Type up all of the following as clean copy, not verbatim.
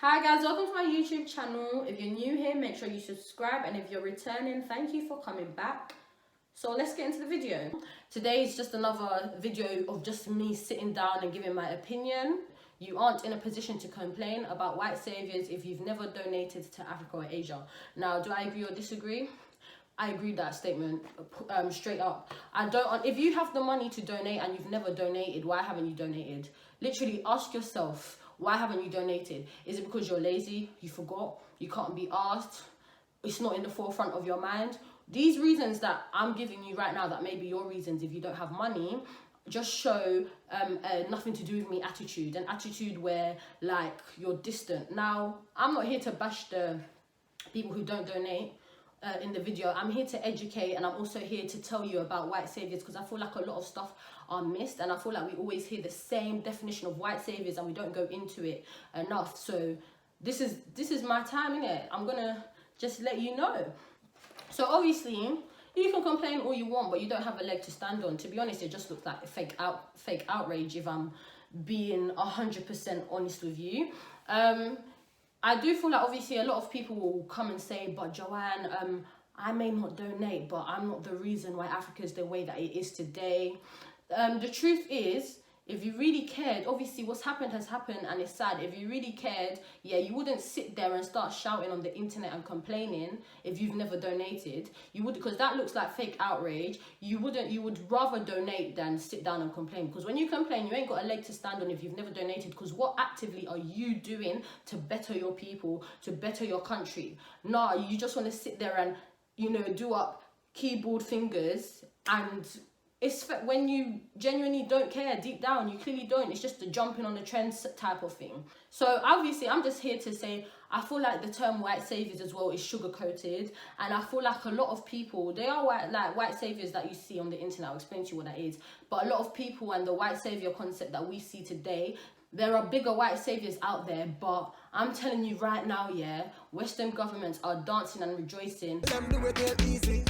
Hi guys, welcome to my YouTube channel. If you're new here, make sure you subscribe, and if you're returning, thank you for coming back. So let's get into the video. Today is just another video of just me sitting down and giving my opinion. You aren't in a position to complain about white saviours if you've never donated to Africa or Asia. Now, do I agree or disagree? I agree with that statement, straight up. If you have the money to donate and you've never donated, why haven't you donated? Literally ask yourself, why haven't you donated? Is it because you're lazy, you forgot, you can't be asked, it's not in the forefront of your mind? These reasons that I'm giving you right now, that may be your reasons if you don't have money, just show nothing to do with me attitude, an attitude where like you're distant. Now, I'm not here to bash the people who don't donate in the video. I'm here to educate, and I'm also here to tell you about white saviours, because I feel like a lot of stuff are missed, and I feel like we always hear the same definition of white saviours and we don't go into it enough. So this is my time, innit? I'm gonna just let you know. So obviously you can complain all you want, but you don't have a leg to stand on. To be honest, it just looks like fake outrage, if I'm being 100% honest with you. I do feel like obviously a lot of people will come and say, but Joanne, I may not donate, but I'm not the reason why Africa is the way that it is today. The truth is, if you really cared, obviously what's happened has happened and it's sad. If you really cared, yeah, you wouldn't sit there and start shouting on the internet and complaining if you've never donated. You would, because that looks like fake outrage. You would rather donate than sit down and complain, because when you complain, you ain't got a leg to stand on if you've never donated. Because what actively are you doing to better your people, to better your country? Nah, you just want to sit there and, you know, do up keyboard fingers, and it's when you genuinely don't care deep down. You clearly don't. It's just the jumping on the trends type of thing. So obviously I'm just here to say, I feel like the term white saviours as well is sugar coated, and I feel like a lot of people, they are white saviours that you see on the internet. I'll explain to you what that is. But a lot of people and the white saviour concept that we see today, there are bigger white saviours out there, but I'm telling you right now, yeah, Western governments are dancing and rejoicing. Them do it real easy,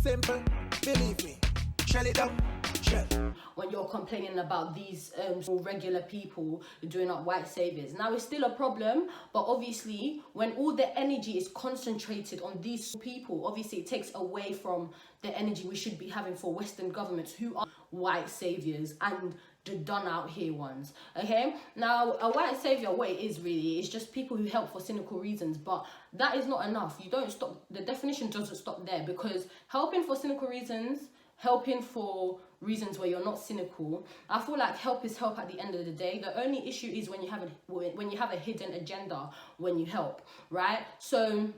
simple, believe me. Shell it down, shell. When you're complaining about these regular people doing up white saviours. Now, it's still a problem, but obviously when all the energy is concentrated on these people, obviously it takes away from the energy we should be having for Western governments who are white saviours and the done out here ones. Okay, now a white saviour, what it is really, is just people who help for cynical reasons, but that is not enough. You don't stop, the definition doesn't stop there, because helping for cynical reasons, helping for reasons where you're not cynical, I feel like help is help at the end of the day. The only issue is when you have a hidden agenda when you help, right? So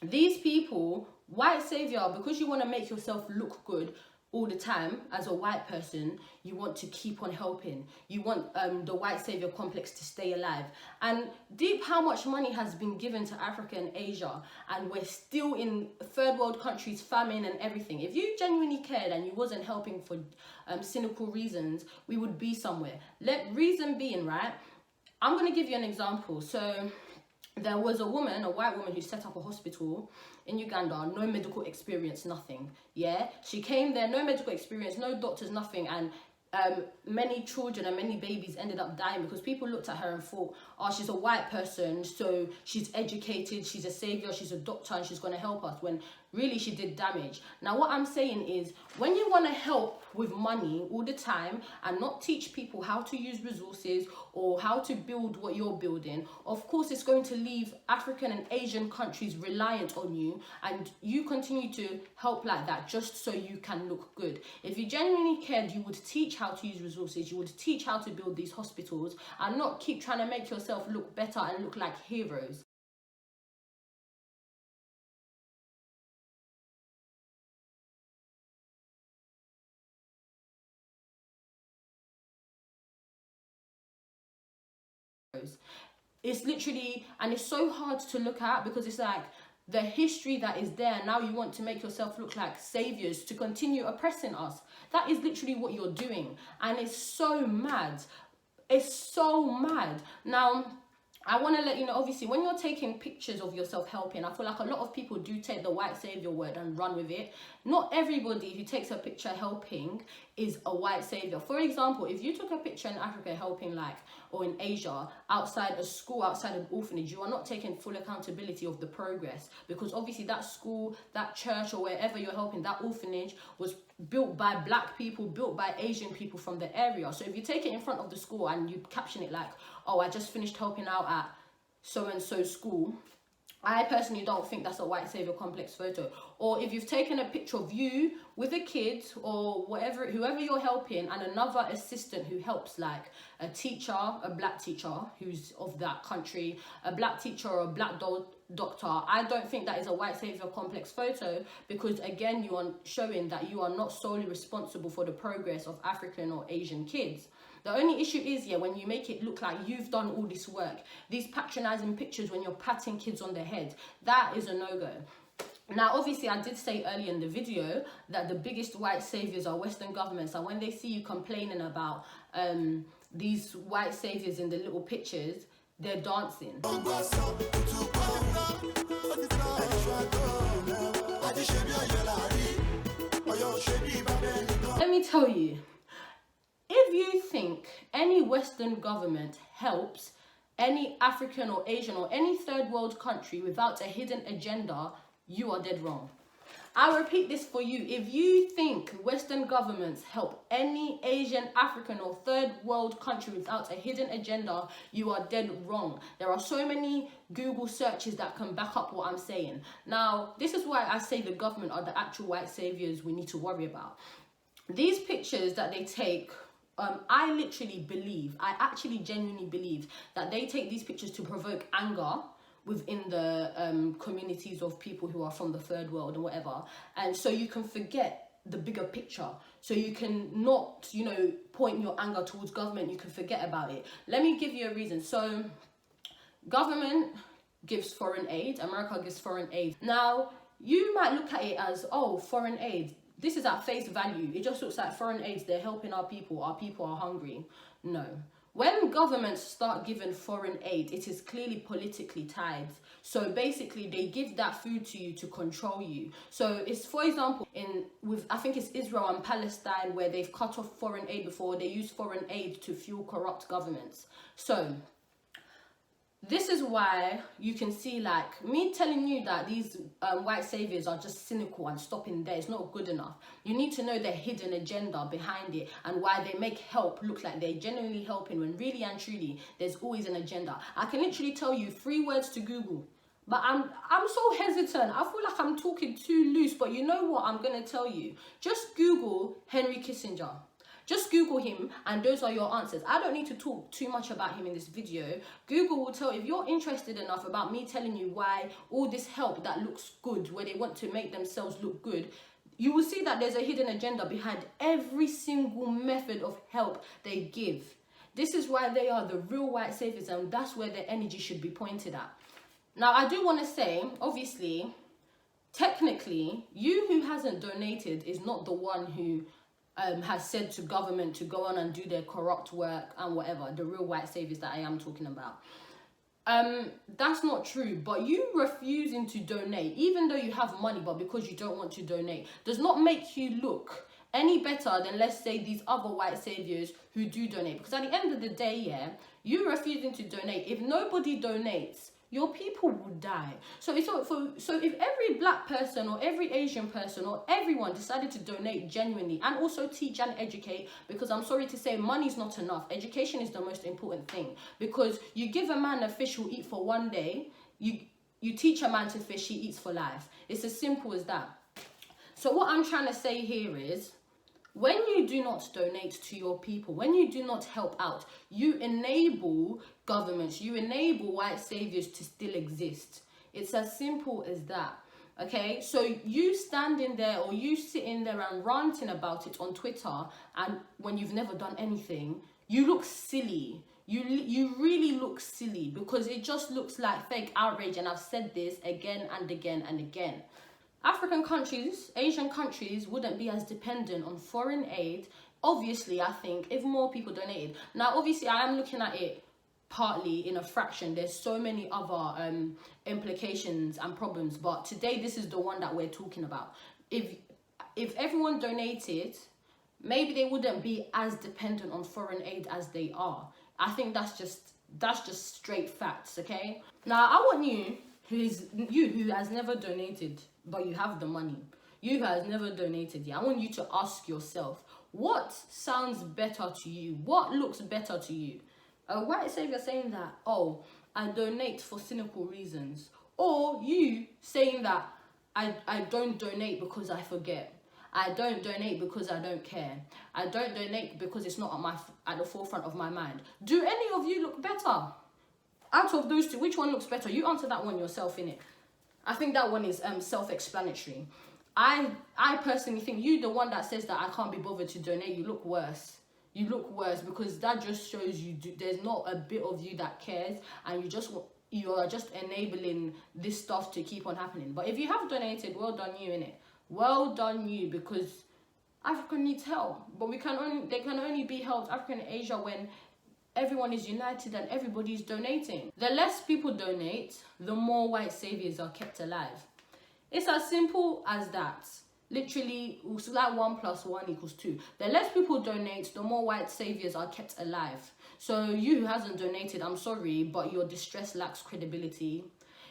these people, white saviour, because you want to make yourself look good all the time as a white person, you want to keep on helping. You want the white saviour complex to stay alive. And deep how much money has been given to Africa and Asia, and we're still in third world countries, famine and everything. If you genuinely cared and you wasn't helping for cynical reasons, we would be somewhere. Let reason being, right? I'm going to give you an example. So there was a white woman who set up a hospital in Uganda, no medical experience, nothing. Yeah, she came there, no medical experience, no doctors, nothing, and many children and many babies ended up dying because people looked at her and thought, oh, she's a white person, so she's educated, she's a saviour, she's a doctor, and she's going to help us, when really she did damage. Now what I'm saying is, when you want to help with money all the time and not teach people how to use resources or how to build what you're building, of course it's going to leave African and Asian countries reliant on you, and you continue to help like that just so you can look good. If you genuinely cared, you would teach how to use resources, you would teach how to build these hospitals, and not keep trying to make yourself look better and look like heroes. It's literally, and it's so hard to look at, because it's like the history that is there. Now you want to make yourself look like saviours to continue oppressing us. That is literally what you're doing, and it's so mad. It's so mad. Now, I want to let you know, obviously, when you're taking pictures of yourself helping, I feel like a lot of people do take the white saviour word and run with it. Not everybody who takes a picture helping is a white saviour. For example, if you took a picture in Africa helping like or in Asia, outside a school, outside an orphanage, you are not taking full accountability of the progress, because obviously that school, that church, or wherever you're helping, that orphanage was built by black people, built by Asian people from the area. So if you take it in front of the school and you caption it like, oh, I just finished helping out at so-and-so school, I personally don't think that's a white savior complex photo. Or if you've taken a picture of you with a kid or whoever you're helping, and another assistant who helps, like a teacher, a black teacher who's of that country, a black teacher or a black doctor, I don't think that is a white savior complex photo, because again, you are showing that you are not solely responsible for the progress of African or Asian kids. The only issue is, when you make it look like you've done all this work, these patronizing pictures when you're patting kids on the head, that is a no-go. Now, obviously, I did say earlier in the video that the biggest white saviors are Western governments, and when they see you complaining about these white saviors in the little pictures, they're dancing. Let me tell you, if you think any Western government helps any African or Asian or any third world country without a hidden agenda, you are dead wrong. I'll repeat this for you. If you think Western governments help any Asian, African or third world country without a hidden agenda, you are dead wrong. There are so many Google searches that can back up what I'm saying. Now, this is why I say the government are the actual white saviors we need to worry about. These pictures that they take, I actually genuinely believe that they take these pictures to provoke anger within the communities of people who are from the third world and whatever. And so you can forget the bigger picture. So you can not, point your anger towards government. You can forget about it. Let me give you a reason. So government gives foreign aid. America gives foreign aid. Now, you might look at it as, oh, foreign aid. This is at face value. It just looks like foreign aids, they're helping our people are hungry. No. When governments start giving foreign aid, it is clearly politically tied. So basically, they give that food to you to control you. So it's, for example, I think it's Israel and Palestine, where they've cut off foreign aid before. They use foreign aid to fuel corrupt governments. So this is why you can see, like, me telling you that these white saviors are just cynical and stopping there is not good enough. You need to know the hidden agenda behind it and why they make help look like they're genuinely helping, when really and truly there's always an agenda. I can literally tell you 3 words to Google, but I'm so hesitant. I feel like I'm talking too loose, but you know what I'm going to tell you? Just Google Henry Kissinger. Just Google him and those are your answers. I don't need to talk too much about him in this video. Google will tell, if you're interested enough about me telling you why all this help that looks good, where they want to make themselves look good, you will see that there's a hidden agenda behind every single method of help they give. This is why they are the real white saviors, and that's where their energy should be pointed at. Now, I do want to say, obviously, technically, you who hasn't donated is not the one who has said to government to go on and do their corrupt work and whatever, the real white saviors that I am talking about. That's not true, but you refusing to donate, even though you have money, but because you don't want to donate, does not make you look any better than, let's say, these other white saviors who do donate. Because at the end of the day, you refusing to donate, if nobody donates, your people will die. So if every black person or every Asian person or everyone decided to donate genuinely and also teach and educate, because I'm sorry to say, money's not enough. Education is the most important thing, because you give a man a fish who'll eat for one day, you teach a man to fish, he eats for life. It's as simple as that. So what I'm trying to say here is, when you do not donate to your people, when you do not help out, you enable governments, you enable white saviors to still exist. It's as simple as that. Okay, so you standing there or you sitting there and ranting about it on Twitter, and when you've never done anything, you look silly. You really look silly, because it just looks like fake outrage, and I've said this again and again and again. African countries, Asian countries wouldn't be as dependent on foreign aid, obviously, I think, if more people donated. Now, obviously, I am looking at it partly in a fraction. There's so many other implications and problems, but today this is the one that we're talking about. If everyone donated, maybe they wouldn't be as dependent on foreign aid as they are. I think that's just straight facts, okay? Now I want you who has never donated, but you have the money. You who has never donated, yeah, I want you to ask yourself, what sounds better to you? What looks better to you? A white savior saying that, oh, I donate for cynical reasons. Or you saying that I don't donate because I forget. I don't donate because I don't care. I don't donate because it's not at the forefront of my mind. Do any of you look better? Out of those two, which one looks better? You answer that one yourself, innit? I think that one is self-explanatory. I personally think you, the one that says that I can't be bothered to donate, you look worse. You look worse, because that just shows there's not a bit of you that cares, and you are just enabling this stuff to keep on happening. But if you have donated, well done you, innit? Well done you, because Africa needs help. But they can only be helped, Africa and Asia, when everyone is united and everybody's donating. The less people donate, the more white saviors are kept alive. It's as simple as that. Literally, it's like 1 + 1 = 2. The less people donate, the more white saviors are kept alive. So you who hasn't donated, I'm sorry, but your distress lacks credibility.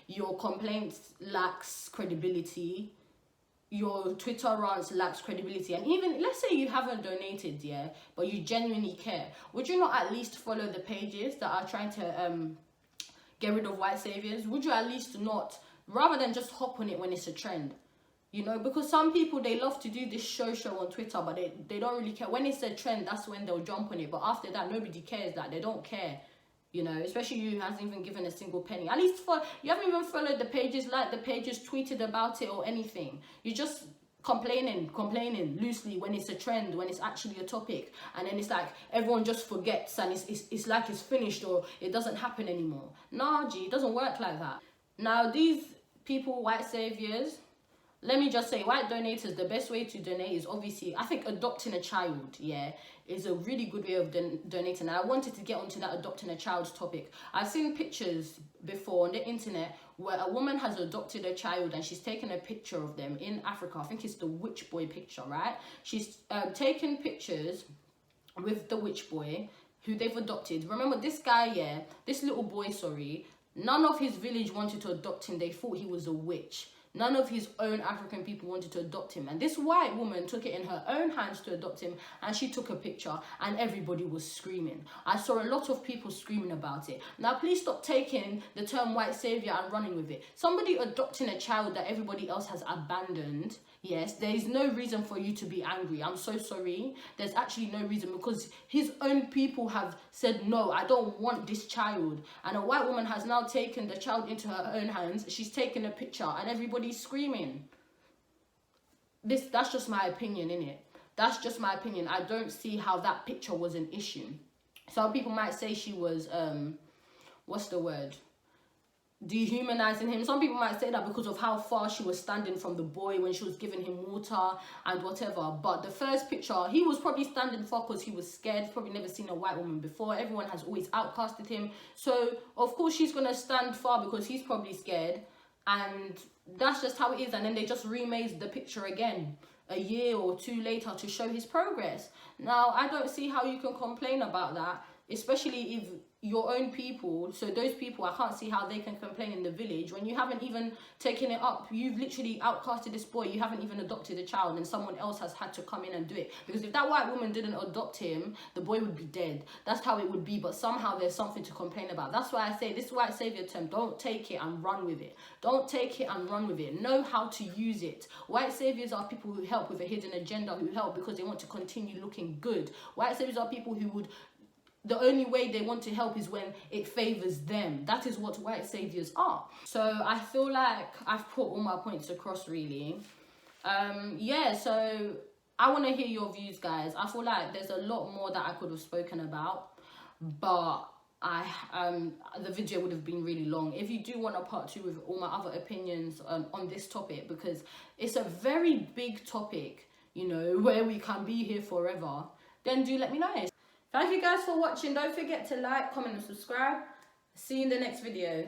Your complaints lacks credibility. Your Twitter rants lacks credibility. And even, let's say you haven't donated, yeah, but you genuinely care. Would you not at least follow the pages that are trying to get rid of white saviors? Would you at least not, rather than just hop on it when it's a trend? You know, because some people, they love to do this show on Twitter, but they don't really care. When it's a trend, that's when they'll jump on it. But after that, nobody cares. That they don't care. You know, especially you who hasn't even given a single penny. At least you haven't even followed the pages, liked the pages, tweeted about it or anything. You're just complaining loosely when it's a trend, when it's actually a topic. And then it's like everyone just forgets, and it's like it's finished or it doesn't happen anymore. Nah, G, it doesn't work like that. Now, these people, white saviors, let me just say, white donators, the best way to donate is obviously, I think adopting a child, yeah, is a really good way of donating. And I wanted to get onto that adopting a child's topic. I've seen pictures before on the internet where a woman has adopted a child and she's taken a picture of them in Africa. I think it's the witch boy picture, right? She's taken pictures with the witch boy who they've adopted. Remember, this guy, yeah, this little boy, sorry, none of his village wanted to adopt him. They thought he was a witch. None of his own African people wanted to adopt him. And this white woman took it in her own hands to adopt him. And she took a picture and everybody was screaming. I saw a lot of people screaming about it. Now, please stop taking the term white savior and running with it. Somebody adopting a child that everybody else has abandoned, yes, there is no reason for you to be angry. I'm so sorry. There's actually no reason, because his own people have said, no, I don't want this child. And a white woman has now taken the child into her own hands. She's taken a picture and everybody's screaming. That's just my opinion, innit? That's just my opinion. I don't see how that picture was an issue. Some people might say she was, what's the word? Dehumanizing him. Some people might say that because of how far she was standing from the boy when she was giving him water and whatever. But the first picture, he was probably standing far because he was scared. He's probably never seen a white woman before. Everyone has always outcasted him. So, of course, she's going to stand far because he's probably scared. And that's just how it is. And then they just remade the picture again a year or two later to show his progress. Now, I don't see how you can complain about that, especially if your own people, so those people, I can't see how they can complain in the village when you haven't even taken it up. You've literally outcasted this boy. You haven't even adopted a child, and someone else has had to come in and do it. Because if that white woman didn't adopt him, the boy would be dead. That's how it would be. But somehow there's something to complain about. That's why I say this white savior term, don't take it and run with it. Don't take it and run with it. Know how to use it. White saviors are people who help with a hidden agenda, who help because they want to continue looking good. White saviors are people who would, the only way they want to help is when it favors them. That is what white saviors are. So I feel like I've put all my points across, really. Yeah, so I want to hear your views, guys. I feel like there's a lot more that I could have spoken about, but the video would have been really long. If you do want a part 2 with all my other opinions on this topic, because it's a very big topic, you know, where we can be here forever, then do let me know. Thank you guys for watching. Don't forget to like, comment and subscribe. See you in the next video.